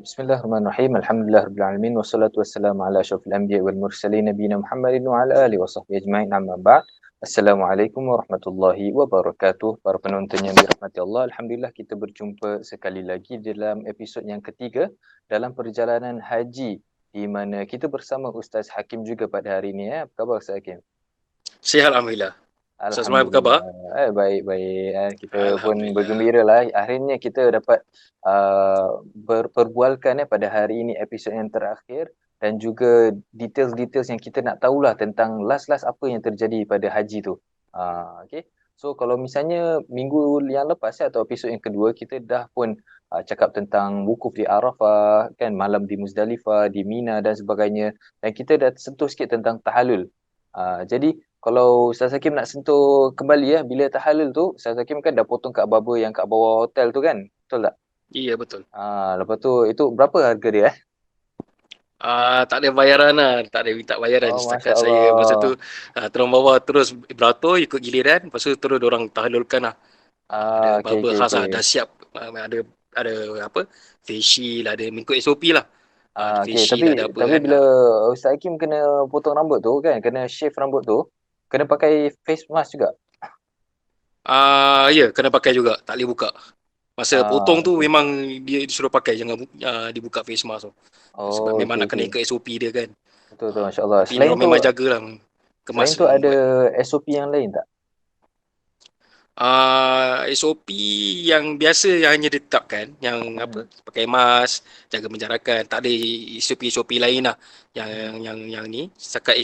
Bismillahirrahmanirrahim. Alhamdulillahirabbil wassalatu wassalamu ala asyrafil anbiya'i wal mursalin nabiyina Muhammadin wa ala alihi wasahbihi ajma'in. Amma ba'd. Assalamualaikum warahmatullahi wabarakatuh. Para penonton yang dirahmati Allah, alhamdulillah kita berjumpa sekali lagi dalam episod yang ketiga dalam perjalanan haji, di mana kita bersama Ustaz Hakim juga pada hari ini. Apa khabar Ustaz Hakim? Sihat Alhamdulillah. Ustaz Ismail apa khabar? Alhamdulillah. Baik-baik. Kita pun Alhamdulillah. bergembira lah. Akhirnya kita dapat berperbualkan pada hari ini episod yang terakhir, dan juga details-details yang kita nak tahulah tentang last apa yang terjadi pada haji tu. Okay. So kalau misalnya minggu yang lepas atau episod yang kedua, kita dah pun cakap tentang wukuf di Arafah, kan, malam di Muzdalifah, di Mina dan sebagainya. Dan kita dah sentuh sikit tentang tahallul. Jadi kalau Ustaz Hakim nak sentuh kembali bila tahallul tu, Ustaz Hakim kan dah potong kat baba yang kat bawah hotel tu kan? Betul tak? Iya betul. Lepas tu itu berapa harga dia Tak ada bayaran lah. Tak ada minta bayaran. Oh, Masya Setakat saya masa tu Allah. terus bawa terus beratur ikut giliran. Lepas tu terus diorang tahallulkan lah. Ada Okey, barber okey, khas lah. okey. Dah siap. Ada apa? Face shield. Ada mengikut SOP lah. Okey, Face shield tapi ada apa tapi kan. bila Ustaz Hakim kena potong rambut tu kan, kena shave rambut tu, kena pakai face mask juga. Ya kena pakai juga. Tak boleh buka. Masa potong tu Okey. memang dia disuruh pakai. Jangan dibuka face mask tu. Sebab Oh, memang okey, nak kena okey. ikut SOP dia kan. Betul tu, Masya Allah. Tapi diorang memang jagalah kemas Selain tu ada buat. SOP yang lain tak? SOP yang biasa yang hanya ditetapkan yang Hmm. apa pakai mask, jaga penjarakan, tak ada SOP lain lah yang Hmm. yang ni setakat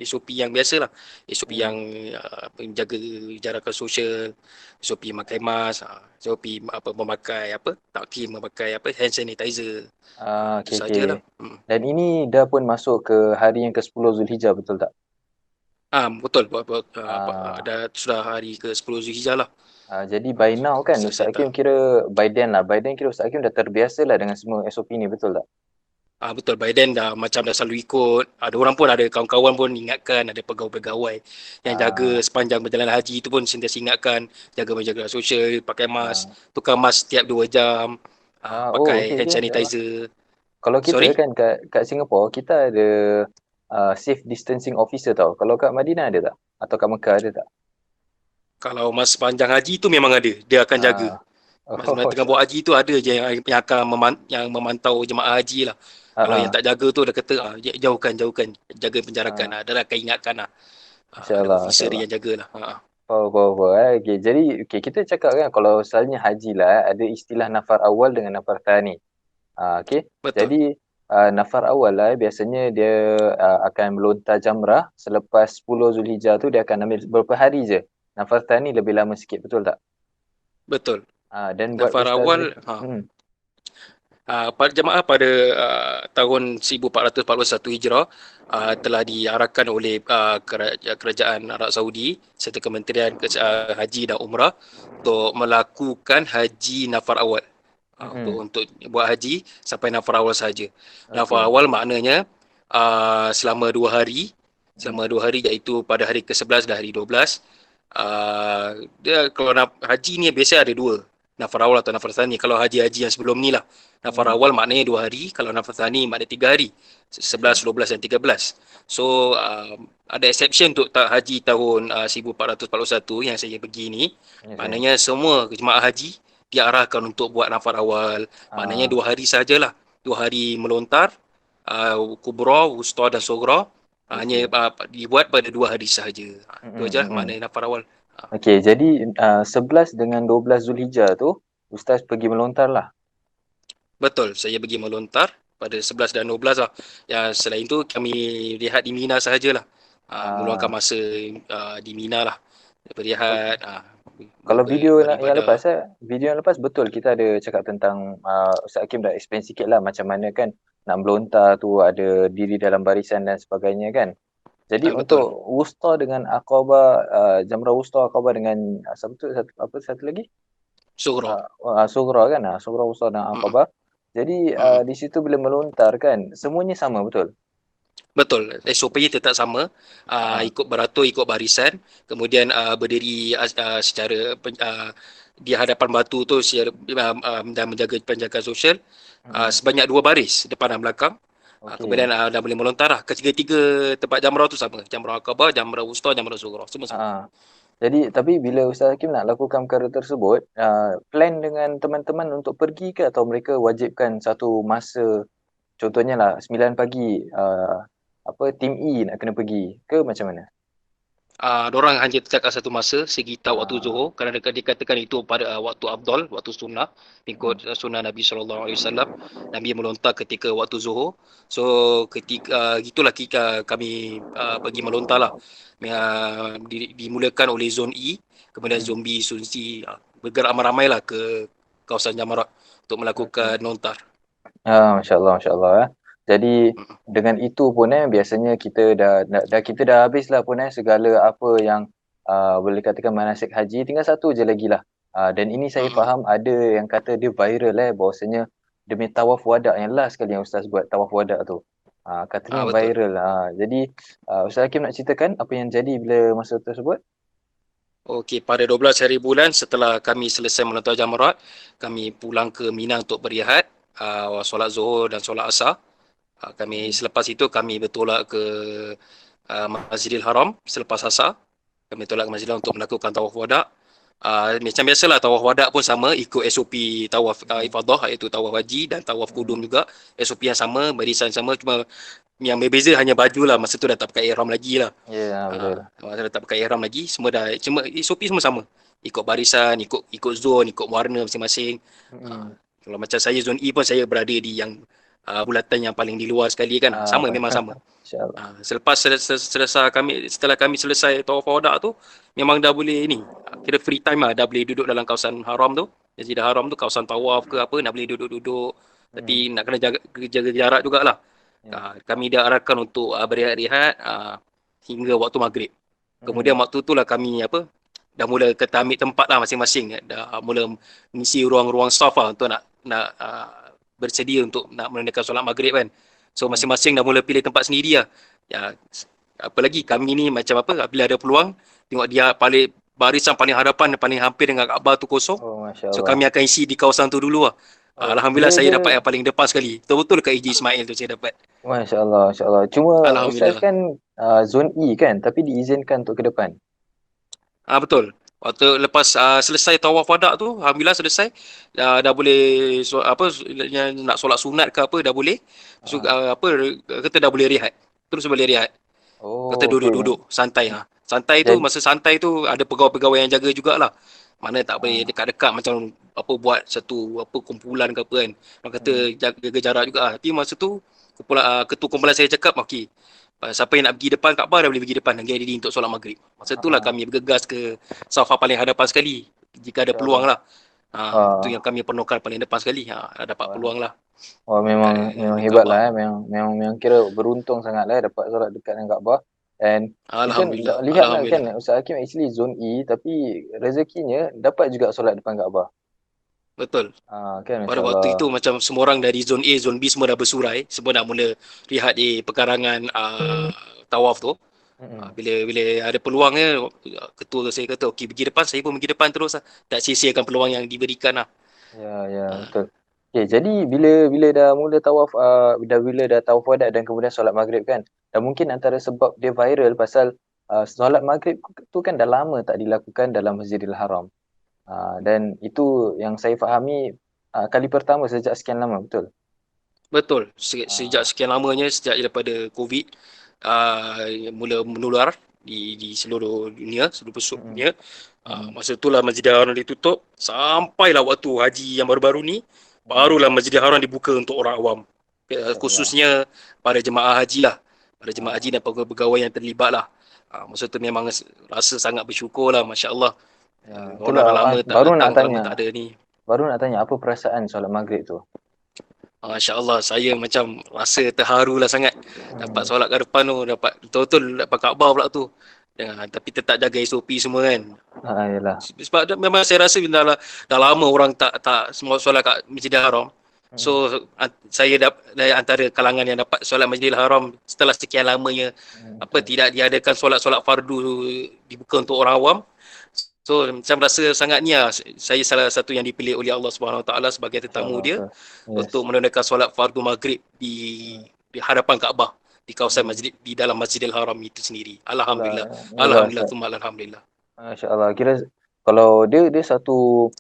SOP yang biasa lah, SOP yang Hmm. menjaga jarakan sosial, SOP memakai mask, SOP memakai takkim, memakai hand sanitizer, itu Okey, okey. sajalah. Dan ini dah pun masuk ke hari yang ke-10 Zulhijjah, betul tak? Betul Ah, dah sudah hari ke 10 Zulhijjah lah. jadi by now kan Ustaz Selesai Hakim kira by then kira Ustaz Hakim dah terbiasa lah dengan semua SOP ni, betul tak? Betul, by then dah macam dah selalu ikut. Ada orang pun, ada kawan-kawan pun ingatkan, ada pegawai-pegawai yang jaga Ah, sepanjang perjalanan haji tu pun sentiasa ingatkan, menjaga sosial, pakai mask, ah, tukar mask setiap 2 jam, oh, pakai okey, hand okey. sanitizer. Kalau kita Sorry, kan kat Singapore, kita ada safe distancing officer tau. Kalau kat Madinah ada tak? Atau kat Mekah ada tak? kalau masa sepanjang haji tu memang ada, dia akan jaga. Ah, Masa oh, tengah buat haji tu ada je yang akan yang memantau jemaah haji lah. Kalau yang ah, tak jaga tu dia kata jauhkan, jaga penjarakan. ah, Dia akan ingatkan lah. Masya Ada Allah, Masya officer Allah. dia yang jagalah. Power. Okay. Jadi, okay, kita cakap kan kalau misalnya haji lah, ada istilah nafar awal dengan nafar thani. Okay. Betul. Jadi, nafar awal lah, biasanya dia akan melontar jamrah selepas 10 Zulhijjah tu, dia akan ambil beberapa hari je. Nafar thani lebih lama sikit, betul tak? Betul. Dan buat Nafar Ustaz awal Zaki. pada jemaah pada tahun 1441 Hijrah telah diarahkan oleh kerajaan Arab Saudi serta Kementerian Haji dan Umrah untuk melakukan haji nafar awal. Untuk buat haji sampai nafar awal saja. Nafar Okay. awal maknanya selama 2 hari, Mm. iaitu pada hari ke-11 dan hari 12. Dia kalau haji ni biasa ada dua, nafar awal atau nafar thani. Kalau haji-haji yang sebelum ni lah, nafar Mm. awal maknanya 2 hari, kalau nafar thani maknanya 3 hari, 11, Okay. 12 dan 13. So ada exception untuk haji tahun 1441 yang saya pergi ni. Yes, saya. Maknanya semua jemaah haji diarahkan untuk buat nafar awal. Maknanya Ah, 2 hari sajalah. 2 hari melontar, kubra, wusta dan sugra. Hanya okay. dibuat pada 2 hari sahaja. Itu aja Mm-mm. maknanya nafar awal. Okey, jadi 11 dengan 12 Zulhijjah tu Ustaz pergi melontar lah. Betul, saya pergi melontar pada 11 dan 12 lah. Yang selain tu kami lihat di Mina sahajalah. Meluangkan Ah, masa di Mina lah. o- Berehat, Kalau video yang lepas beribadah. video yang lepas betul kita ada cakap tentang Ustaz Hakim dah explain sikit lah macam mana kan nak melontar tu, ada diri dalam barisan dan sebagainya kan. Jadi untuk Betul, wusta dengan Aqabah, Jamrah Wusta Aqabah dengan satu lagi? surah. Sughra kan, Sughra Wusta dan Mm, Aqabah. Jadi mm. di situ bila melontar kan semuanya sama, betul? Betul, SOP-nya tetap sama, Ha, ikut beratur, ikut barisan, kemudian berdiri secara di hadapan batu tu secara, dan menjaga penjagaan sosial, mm-mm. sebanyak 2 baris, depan dan belakang. Kemudian Okey. dah boleh melontar lah. Ketiga-tiga tempat jamrah tu sama, jamrah akabah, jamrah wusta, jamrah sughra, semua sama. Ha. Jadi tapi bila Ustaz Hakim nak lakukan perkara tersebut, plan dengan teman-teman untuk pergi ke atau mereka wajibkan satu masa, contohnya lah 9 pagi, apa tim E nak kena pergi ke macam mana? Dorang hanya tetapkan satu masa sekitar waktu Ah, Zuhur, kerana dikatakan itu pada waktu afdal, waktu sunnah, mm, ikut sunnah Nabi sallallahu alaihi wasallam. Nabi melontar ketika waktu Zuhur. So ketika gitulah kami pergi melontar lah. Dimulakan oleh zon E, kemudian mm. zon B, zon C, bergerak ramai-ramai lah ke kawasan Jamarat untuk melakukan Okey. lontar. Masya Allah. Jadi dengan itu pun biasanya kita dah kita dah habis lah pun segala apa yang boleh katakan manasik haji, tinggal satu je lagi lah. Dan ini saya faham ada yang kata dia viral bahwasanya demi tawaf wada yang last sekali yang Ustaz buat tawaf wada tu. Katanya Betul. viral. Jadi Ustaz Hakim nak ceritakan apa yang jadi bila masa tersebut? Okey, pada 12 hari bulan setelah kami selesai melontar jamarat, kami pulang ke Mina untuk berehat, solat Zuhur dan solat Asar. Kami Mm, selepas itu kami bertolak ke Masjidil Haram selepas Asar. Kami tolak ke Masjidil Haram untuk melakukan tawaf wada. Macam biasalah tawaf wada pun sama, ikut SOP tawaf mm, ifadah, iaitu tawaf haji dan tawaf mm. kudum juga. SOP yang sama, barisan sama, cuma yang berbeza hanya baju lah. Masa tu dah tak pakai ihram lagi lah. Ya, betul. Masa dah tak pakai ihram lagi, semua dah, cuma SOP semua sama. Ikut barisan, ikut zon, ikut warna masing-masing. Uh, Mm. Kalau macam saya zon E pun saya berada di yang bulatan yang paling di luar sekali kan. Sama, memang sama. Insya-Allah. Setelah kami selesai tawaf wada tu, memang dah boleh ni, kira free time lah, dah boleh duduk dalam kawasan haram tu. Masjidil Haram tu kawasan tawaf ke apa, nak boleh duduk-duduk, Mm. tapi nak kena jaga jarak jugalah. Ya. Kami diarahkan untuk berehat-rehat hingga waktu maghrib. Kemudian Mm. waktu tu lah kami dah mula kata ambil tempat lah masing-masing, dah mula mengisi ruang-ruang staff lah untuk nak bersedia untuk nak menunaikan solat maghrib kan. So Mm. masing-masing dah mula pilih tempat sendiri lah. Ya, apa lagi kami ni macam apa, bila ada peluang tengok dia paling barisan paling hadapan, paling hampir dengan Kaabah tu kosong. Oh, Masya So Allah. kami akan isi di kawasan tu dulu lah. Oh, Alhamdulillah dia saya dia dapat yang paling depan sekali. Betul-betul Kak Iji Ismail tu saya dapat. Masya Allah, Masya Allah. Cuma Ustaz Alhamdulillah. kan zon E kan, tapi diizinkan untuk ke depan. Betul. Waktu lepas selesai tawaf wada tu, alhamdulillah selesai. Dah boleh nak solat sunat ke apa dah boleh. So, Ah. kata dah boleh rehat. Terus boleh rehat. Kata Oh, okey. duduk-duduk santai ha. Santai tu, Jadi masa santai tu ada pegawai-pegawai yang jaga jugalah. Mana tak boleh ah, dekat-dekat macam apa buat satu apa kumpulan ke apa kan. Orang kata mm, jaga jarak juga ah. Tapi masa tu ketua kumpulan saya cakap okey. Siapa yang nak pergi depan Kaabah dah boleh pergi depan dan diri untuk solat maghrib. Masa itulah ah, kami bergegas ke safar paling hadapan sekali jika ada Masya peluang Allah. lah. Itu yang Ah, kami penuhkan paling depan sekali. Dapat wah, peluang lah. wah, memang memang Di hebat lah Kaabah. memang kira beruntung sangat lah dapat solat dekat dengan Kaabah. Dan kita Alhamdulillah. lihat lah kan Alhamdulillah. Ustaz Hakim actually zon E tapi rezekinya dapat juga solat depan Kaabah. Betul. Kan Pada Masya waktu itu Allah. macam semua orang dari zon A, zon B semua dah bersurai, semua dah mula lihat di pekarangan tawaf tu. Mm-mm. Bila bila ada peluangnya, ketua tu saya kata okey pergi depan, saya pun pergi depan terus lah. Tak sia-siakan peluang yang diberikan lah. Ya, ya, Ah, betul. Okay, jadi bila bila dah mula tawaf, bila dah tawaf wada dan kemudian solat maghrib kan, dan mungkin antara sebab dia viral pasal solat maghrib tu kan dah lama tak dilakukan dalam Masjidil Haram. Dan itu yang saya fahami kali pertama sejak sekian lama, betul? Betul. Sejak Ah, sekian lamanya, sejak daripada COVID mula menular di seluruh dunia, seluruh pesut mm-mm, dunia. mm-mm, Masa itulah Masjidil Haram ditutup, sampailah waktu haji yang baru-baru ni, mm-mm. barulah Masjidil Haram dibuka untuk orang awam. Masya Allah. Khususnya para jemaah haji lah. Para jemaah Ah, haji dan pegawai yang terlibat lah. Masa tu memang rasa sangat bersyukur lah, Masya Allah. ya, Orang itulah dah lama tak datang, dah lama tak ada ni. baru nak tanya apa perasaan solat maghrib tu? Masya Allah, saya macam rasa terharu lah sangat. Dapat Hmm. solat kat depan tu, dapat betul-betul dapat Kaabah pula tu. Tapi tetap jaga SOP semua kan. Yalah. Sebab memang saya rasa dah lama orang tak semua solat kat Masjidil Haram. Hmm. So saya dari antara kalangan yang dapat solat Masjidil Haram setelah sekian lamanya Okay. tidak diadakan solat-solat fardu dibuka untuk orang awam. So saya merasa sangat saya salah satu yang dipilih oleh Allah Subhanahu Wa Taala sebagai tetamu InsyaAllah dia betul. untuk Yes. menunaikan solat fardu maghrib Hmm. di hadapan Kaabah di kawasan Hmm. masjid di dalam Masjidil Haram itu sendiri. Alhamdulillah. Inilah Alhamdulillah tsumma alhamdulillah. Masya-Allah. Kira kalau dia satu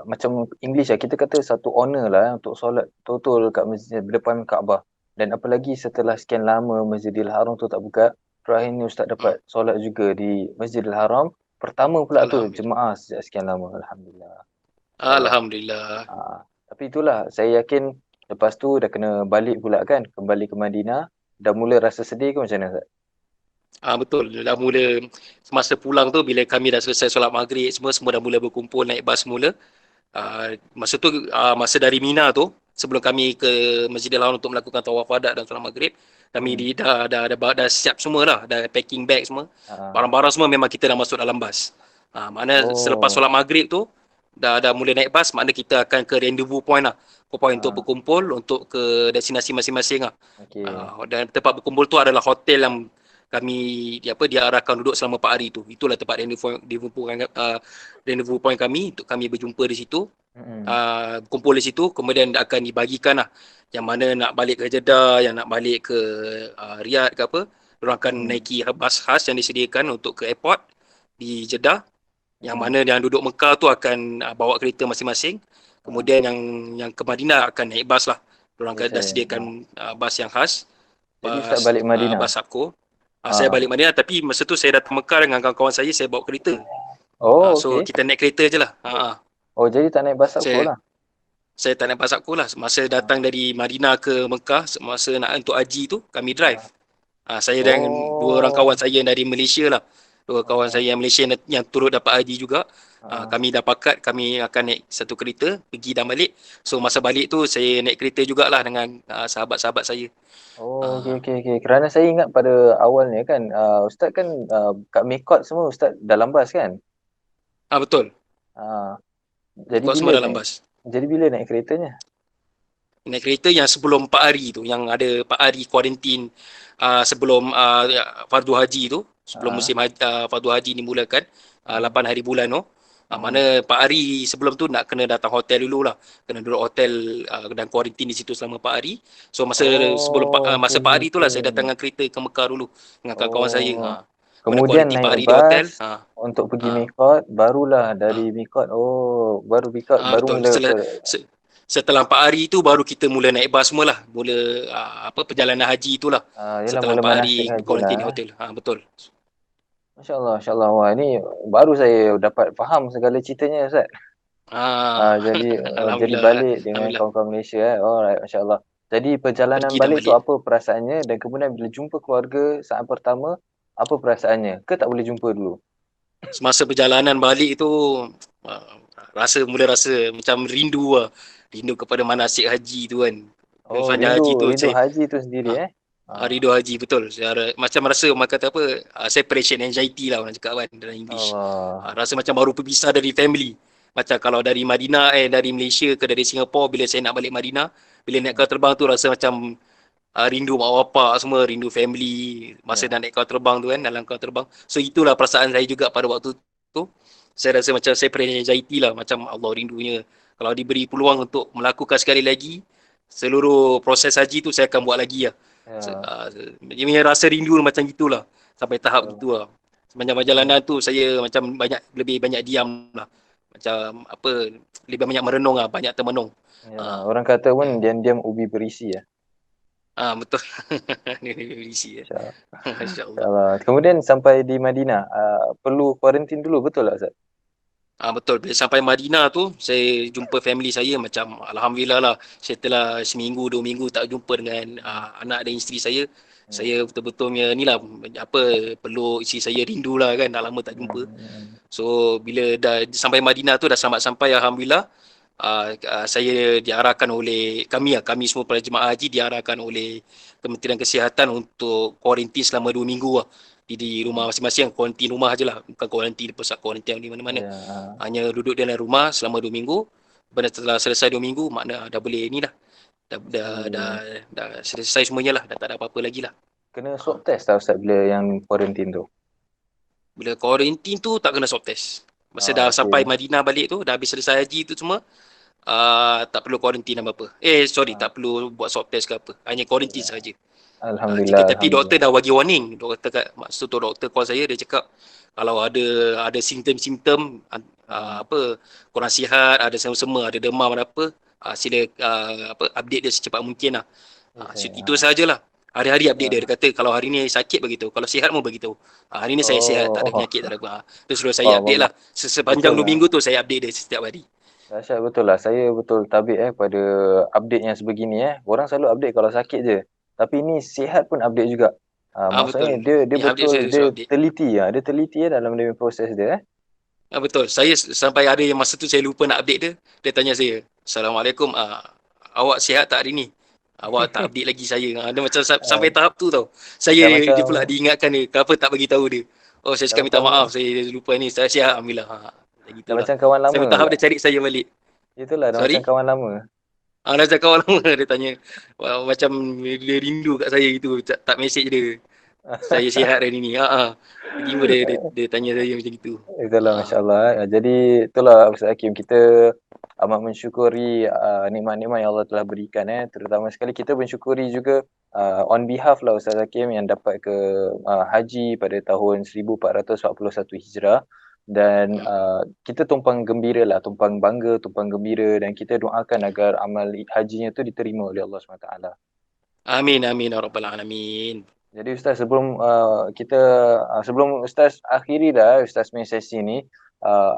macam English lah, kita kata satu honor lah untuk solat total kat masjid depan Kaabah. Dan apalagi setelah sekian lama Masjidil Haram tu tak buka, terakhir ni Ustaz Hmm. dapat solat juga di Masjidil Haram. Pertama pula tu Alhamdulillah. jemaah sejak sekian lama. Alhamdulillah. InsyaAllah. Alhamdulillah. Tapi itulah saya yakin lepas tu dah kena balik pula kan, kembali ke Madinah. Dah mula rasa sedih ke macam mana Ustaz? Betul. Dah mula semasa pulang tu bila kami dah selesai solat maghrib semua dah mula berkumpul naik bas semula. Masa tu masa dari Mina tu sebelum kami ke Masjidil Haram untuk melakukan tawaf wadak dan solat maghrib, kami Hmm. dah siap semua dah, dah packing bag semua. Ah. Barang-barang semua memang kita dah masuk dalam bas. Makna selepas Oh, solat maghrib tu dah mula naik bas, makna kita akan ke rendezvous point lah. Point untuk ah, berkumpul untuk ke destinasi masing-masing lah. okey. Dan tempat berkumpul tu adalah hotel yang kami diarahkan duduk selama 4 hari tu. Itulah tempat rendezvous point kami untuk kami berjumpa di situ. Mm-mm. Kumpul di situ, kemudian akan dibagikan lah yang mana nak balik ke Jeddah, yang nak balik ke Riyadh ke apa, diorang akan Mm-mm. naiki bas khas yang disediakan untuk ke airport di Jeddah, yang Mm-mm. mana yang duduk Mekah tu akan bawa kereta masing-masing, Ah, kemudian yang ke Madinah akan naik bas lah, diorang yes, dah saya. sediakan bas yang khas, Jadi Ustaz balik Madinah. bas Sabco. Saya Ah. balik Madinah, tapi masa tu saya datang Mekah dengan kawan-kawan saya bawa kereta. Oh, So okey. kita naik kereta je lah. Oh, jadi tak naik bas Sabco Saya lah. saya tak naik bas aku lah. Masa Ah. datang dari Madinah ke Mekah, masa nak untuk haji tu, kami drive. Ah. Saya dan dua orang kawan Oh. saya yang dari Malaysia lah. Dua kawan Ah. saya yang Malaysia yang turut dapat haji juga. Ah. Kami dah pakat, kami akan naik satu kereta, pergi dan balik. So masa balik tu, saya naik kereta jugalah dengan sahabat-sahabat saya. Oh, okey Ah, okey okey. Kerana saya ingat pada awalnya kan, Ustaz kan kat Mikot semua Ustaz dalam bas kan? Betul. Ah, jadi Ikut bila semua dalam naik bas. jadi bila naik keretanya? Naik kereta yang sebelum 4 hari tu, yang ada 4 hari kuarantin sebelum fardu haji tu, sebelum Ah. musim fardu haji dimulakan, Mm. 8 hari bulan tu. Mm. Mana 4 hari sebelum tu nak kena datang hotel dulu lah, kena duduk hotel dan kuarantin di situ selama 4 hari. So Oh, okey masa 4 hari tu lah saya okey. datang dengan kereta ke Mekah dulu dengan kawan-kawan saya. Oh. Kena Kemudian kuarantin 4 naik hari di hotel. bas untuk pergi Ha, Mikot, barulah ha. dari Mikot, oh, baru Mikot, baru Betul. mula Setelah 4 hari tu baru kita mula naik bas semua lah. Mula perjalanan haji itulah. yelah Setelah mula 4 hari manasik haji lah. berkuarantin di hotel. Betul. Masya Allah, Masya Allah. Wah, ini baru saya dapat faham segala ceritanya, Ustaz. Jadi jadi Alhamdulillah. balik dengan Alhamdulillah. kawan-kawan Malaysia. Alright, Masya Allah. Jadi perjalanan Pergi dan balik tu balik. apa perasaannya dan kemudian bila jumpa keluarga saat pertama, apa perasaannya? Ke tak boleh jumpa dulu? Semasa perjalanan balik tu uh, mula rasa macam rindu lah. Rindu kepada manasik haji tu kan. Oh, Sepanjang rindu haji tu rindu saya haji tu sendiri uh, eh. Ah, rindu haji betul. Macam rasa orang kata apa, separation anxiety lah orang cakap kan dalam English. Allah. Rasa macam baru berpisah dari family. Macam kalau dari Madinah, dari Malaysia ke dari Singapura, bila saya nak balik Madinah, bila naik Hmm, kapal terbang tu rasa macam rindu mak bapak semua, rindu family. Masa ya. nak naik kapal terbang tu kan, dalam kapal terbang. So itulah perasaan saya juga pada waktu tu. Saya rasa macam separation anxiety lah. Macam Allah rindunya. Kalau diberi peluang untuk melakukan sekali lagi, seluruh proses haji tu saya akan buat lagi lah. Ya. Dia punya rasa rindu macam gitulah sampai tahap Betul. gitu lah. Sepanjang Hmm, perjalanan tu saya macam lebih banyak diam lah. Macam apa, lebih banyak merenung lah, banyak termenung. yalah. Ah, Orang kata pun diam-diam ubi berisi ya. betul. Ini berisi ya. Insya Insya-Allah. InsyaAllah. Kemudian sampai di Madinah, perlu kuarantin dulu betul tak Ustaz? Betul. Bila sampai Madinah tu, saya jumpa family saya macam Alhamdulillah lah. Setelah seminggu, 2 minggu tak jumpa dengan anak dan isteri saya. Hmm. Saya betul-betul ni lah, perlu isteri saya rindu lah kan. Dah lama tak jumpa. Hmm. So, bila dah sampai Madinah tu, dah selamat sampai Alhamdulillah. Saya diarahkan oleh kami semua para jemaah haji diarahkan oleh Kementerian Kesihatan untuk kuarantin selama 2 minggu lah. Di rumah Hmm. masing-masing, kuarantin rumah je lah. Bukan kuarantin di pusat kuarantin di mana-mana. Ya. Hanya duduk dalam rumah selama 2 minggu. benda telah selesai 2 minggu, makna dah boleh ni lah. Hmm. Dah selesai semuanya lah. Dah tak ada apa-apa lagi lah. Kena Ha. swab test tak Ustaz bila yang quarantine tu? Bila quarantine tu tak kena swab test. Masa Ah, dah sampai okey. Madinah balik tu, dah habis selesai haji tu semua, tak perlu quarantine apa-apa. Sorry, Ah, tak perlu buat swab test ke apa. Hanya quarantine ya. saja. Alhamdulillah, Tapi doktor alhamdulillah. dah bagi warning. Maksud tu doktor call saya, dia cakap kalau ada simptom-simptom Hmm. apa kurang sihat, ada sema-sema, ada demam ada apa, sila update dia secepat mungkin lah. Yes, Itu sajalah. Hari-hari update dia. Dia ah. kata kalau hari ni sakit beritahu, kalau sihat pun beritahu. Hari ni saya sihat, tak ada Oh, penyakit, tak ada apa. Terus suruh saya wah, update lah. betul Sepanjang 2 lah. minggu tu saya update dia setiap hari. Dahsyat betul lah. Saya betul tabik pada update yang sebegini Orang selalu update kalau sakit je. Tapi ni sihat pun update juga. Maksudnya Betul. dia Yang update betul, saya dia suruh update. teliti Dia teliti dalam dia punya proses dia. Betul. Saya sampai ada yang masa tu saya lupa nak update dia. Dia tanya saya, Assalamualaikum, awak sihat tak hari ni? Awak tak update lagi saya. Dia macam Ah, sampai tahap tu tau. dah Dia pula macam diingatkan dia. Kenapa tak bagi tahu dia? Oh, saya dah cakap minta macam maaf. Saya lupa ni. Saya sihat. Alhamdulillah. Macam dah gitulah. macam kawan lama Sampai tahap pula. dia cari saya balik. Itulah dah macam Sorry? kawan lama. Dah cakap kawan lama. Dia tanya. Macam dia rindu kat saya gitu. Tak message dia. Saya sihat hari ni. Tiba-tiba dia tanya saya macam gitu. Itulah Ah. masya-Allah. Jadi itulah Ustaz Hakim, kita amat mensyukuri nikmat-nikmat yang Allah telah berikan terutama sekali kita mensyukuri juga on behalf lah Ustaz Hakim yang dapat ke haji pada tahun 1441 Hijrah dan kita tumpang gembira lah, tumpang bangga, tumpang gembira dan kita doakan agar amal hajinya tu diterima oleh Allah SWT. Amin, amin, ya rabbal alamin. Jadi Ustaz sebelum Ustaz akhiri dah Ustaz punya sesi ni,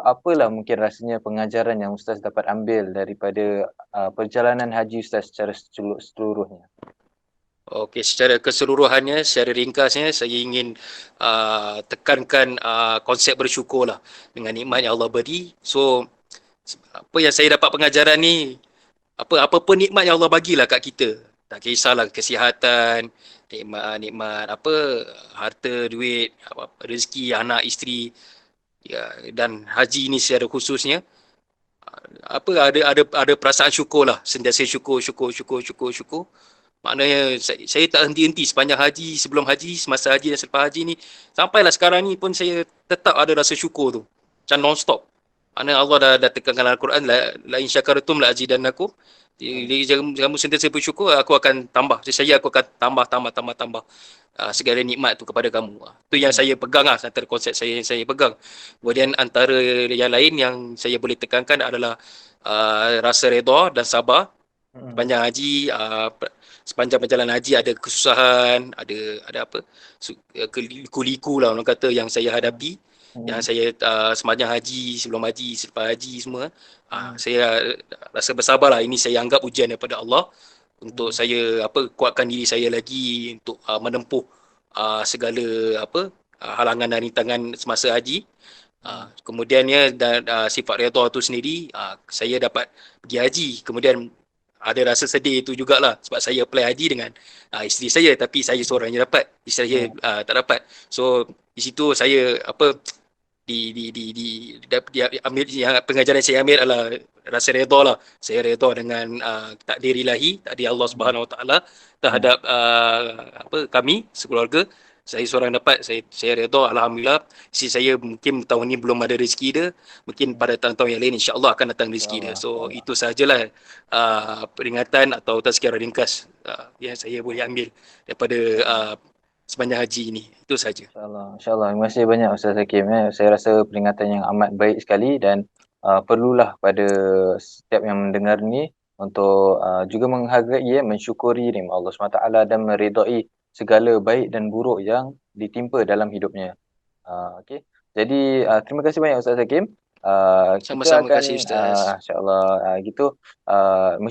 apalah mungkin rasanya pengajaran yang Ustaz dapat ambil daripada perjalanan haji Ustaz secara seluruhnya? Okey, secara keseluruhannya, secara ringkasnya, saya ingin tekankan konsep bersyukur lah dengan nikmat yang Allah beri. So, apa yang saya dapat pengajaran ni, apa pun nikmat yang Allah bagilah kat kita. Tak kisahlah kesihatan, nikmat apa, harta, duit, rezeki, anak, isteri, ya, dan haji ni secara khususnya, ada perasaan syukur lah, sentiasa syukur, syukur, syukur, syukur, syukur. Maknanya saya tak henti-henti sepanjang haji, sebelum haji, semasa haji dan selepas haji ni. Sampailah sekarang ni pun saya tetap ada rasa syukur tu. Macam non-stop. Maknanya Allah dah tekankan dalam Al-Quran, la in syakartum la azidannakum. Hmm. Kamu sentiasa bersyukur, aku akan tambah. Aku akan tambah, tambah, tambah, tambah. Segala nikmat tu kepada kamu. Itu yang Hmm. saya pegang lah, antara konsep saya yang saya pegang. Kemudian antara yang lain yang saya boleh tekankan adalah rasa redha dan sabar Hmm. sepanjang haji. Sepanjang perjalanan haji ada kesusahan, ada apa, liku-liku lah orang kata yang saya Hmm. hadapi, yang Hmm. saya sepanjang haji, sebelum haji, selepas haji semua. Hmm. Saya rasa bersabar lah. Ini saya anggap ujian daripada Allah untuk Hmm. saya kuatkan diri saya lagi untuk menempuh segala halangan dan rintangan semasa haji. Hmm. Kemudiannya dan sifat redha tu sendiri, saya dapat pergi haji. Kemudian ada rasa sedih itu jugalah sebab saya apply haji dengan isteri saya, tapi saya Hmm. seorang yang dapat, isteri saya Hmm. tak dapat. So di situ saya ambil yang pengajaran saya ambil adalah rasa redha lah. Saya redha dengan takdir ilahi, takdir Allah Hmm. Subhanahu Wa Taala Hmm. terhadap kami sekeluarga. Saya seorang dapat, saya redha, alhamdulillah. Si saya mungkin tahun ni belum ada rezeki dia, mungkin Hmm. pada tahun-tahun yang lain insya-Allah akan datang rezeki dia. InsyaAllah, So insyaAllah. itu sajalah peringatan atau tazkirah ringkas yang saya boleh ambil daripada InsyaAllah. sepanjang haji ini. Itu saja. InsyaAllah, insyaAllah. Terima kasih banyak Ustaz Hakim. Saya rasa peringatan yang amat baik sekali dan perlulah pada setiap yang mendengar ni untuk juga menghargai, mensyukuri nikmat Allah SWT dan meredai segala baik dan buruk yang ditimpa dalam hidupnya. Okey. Jadi terima kasih banyak Ustaz Hakim. Kita Sama-sama, akan kasih Ustaz. insya-Allah gitu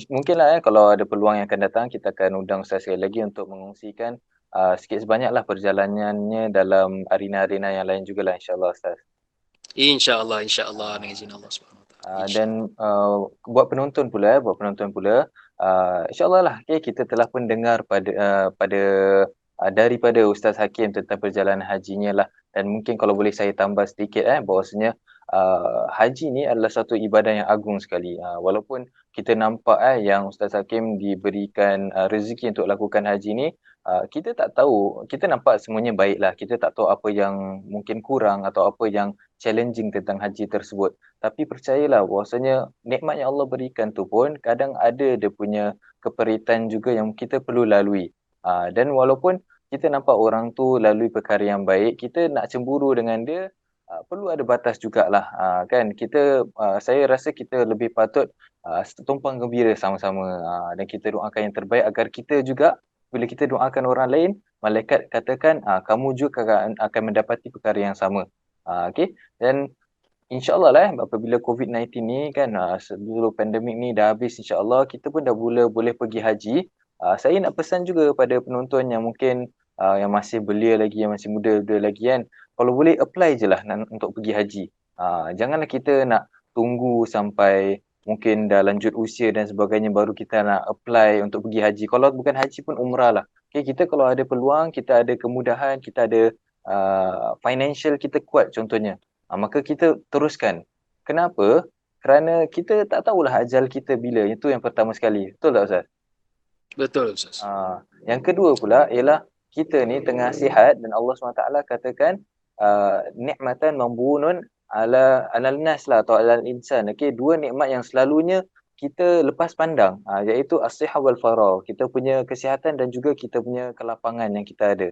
mungkinlah kalau ada peluang yang akan datang kita akan undang Ustaz sekali lagi untuk mengongsikan sikit sebanyaklah perjalanannya dalam arena-arena yang lain jugalah insya-Allah Ustaz. InsyaAllah, insyaAllah dengan izin Ah, Allah Subhanahu Wa Taala. dan InsyaAllah. buat penonton pula insya-Allah lah kita telah pun dengar pada daripada Ustaz Hakim tentang perjalanan hajinya lah dan mungkin kalau boleh saya tambah sedikit bahwasanya haji ni adalah satu ibadah yang agung sekali. Walaupun kita nampak yang Ustaz Hakim diberikan rezeki untuk lakukan haji ni, kita tak tahu, kita nampak semuanya baiklah. Kita tak tahu apa yang mungkin kurang atau apa yang challenging tentang haji tersebut. Tapi percayalah bahwasanya nikmat yang Allah berikan tu pun kadang ada dia punya keperitan juga yang kita perlu lalui. Dan walaupun kita nampak orang tu lalui perkara yang baik, kita nak cemburu dengan dia, perlu ada batas jugalah, kan. Saya rasa kita lebih patut tumpang gembira sama-sama, dan kita doakan yang terbaik agar kita juga bila kita doakan orang lain, malaikat katakan kamu juga akan mendapati perkara yang sama. Okey, dan InsyaAllah lah apabila COVID-19 ni kan, sebelum pandemik ni dah habis insyaAllah, kita pun dah boleh pergi haji. Saya nak pesan juga pada penonton yang mungkin yang masih belia lagi, yang masih muda lagi kan, kalau boleh apply je lah untuk pergi haji. Janganlah kita nak tunggu sampai mungkin dah lanjut usia dan sebagainya baru kita nak apply untuk pergi haji. Kalau bukan haji pun umrah lah. Okay, kita kalau ada peluang, kita ada kemudahan, kita ada financial kita kuat contohnya, maka kita teruskan. Kenapa? Kerana kita tak tahulah ajal kita bila. Itu yang pertama sekali. Betul tak Ustaz? Betul, Ustaz. Yang kedua pula ialah kita ni tengah sihat dan Allah SWT katakan nikmatan mambunun alal nas lah atau alal insan. Okay, dua nikmat yang selalunya kita lepas pandang, iaitu as-sihah wal faragh. Kita punya kesihatan dan juga kita punya kelapangan yang kita ada.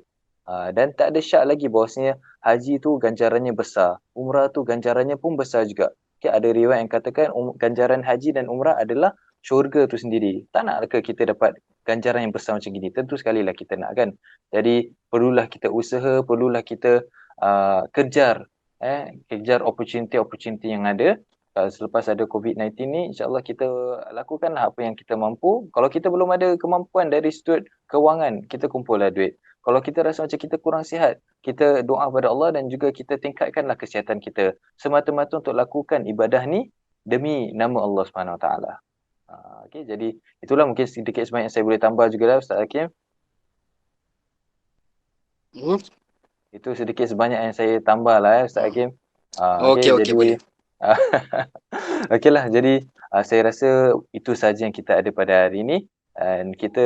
Dan tak ada syak lagi bahawasanya haji tu ganjarannya besar, umrah tu ganjarannya pun besar juga. Okay, ada riwayat yang katakan ganjaran haji dan umrah adalah syurga tu sendiri. Tak nak ke kita dapat ganjaran yang besar macam gini? Tentu sekali lah kita nak kan. Jadi perlulah kita usaha, perlulah kita kejar opportunity yang ada. Selepas ada COVID-19 ni, insyaAllah kita lakukanlah apa yang kita mampu. Kalau kita belum ada kemampuan dari sudut kewangan, kita kumpullah duit. Kalau kita rasa macam kita kurang sihat, kita doa pada Allah dan juga kita tingkatkanlah kesihatan kita. Semata-mata untuk lakukan ibadah ni demi nama Allah SWT. Okay, jadi itulah mungkin sedikit sebanyak yang saya boleh tambah juga lah Ustaz Hakim. Itu sedikit sebanyak yang saya tambah lah Ustaz Hakim. Okey, boleh. Okeylah, jadi saya rasa itu saja yang kita ada pada hari ini. Dan kita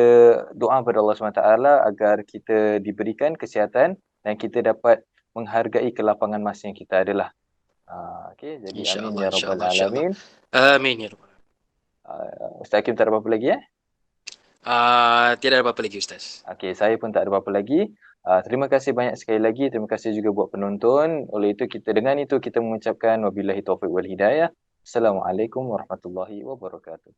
doa pada Allah SWT agar kita diberikan kesihatan dan kita dapat menghargai kelapangan masa yang kita adalah. Okey, jadi amin ya rabbal alamin. Amin ya rabbal alamin. Ustaz Hakim tak ada apa-apa lagi Tidak ada apa-apa lagi Ustaz. Okey, saya pun tak ada apa-apa lagi. Terima kasih banyak sekali lagi. Terima kasih juga buat penonton. Oleh itu dengan itu kita mengucapkan wabillahi taufiq wal hidayah. Assalamualaikum warahmatullahi wabarakatuh.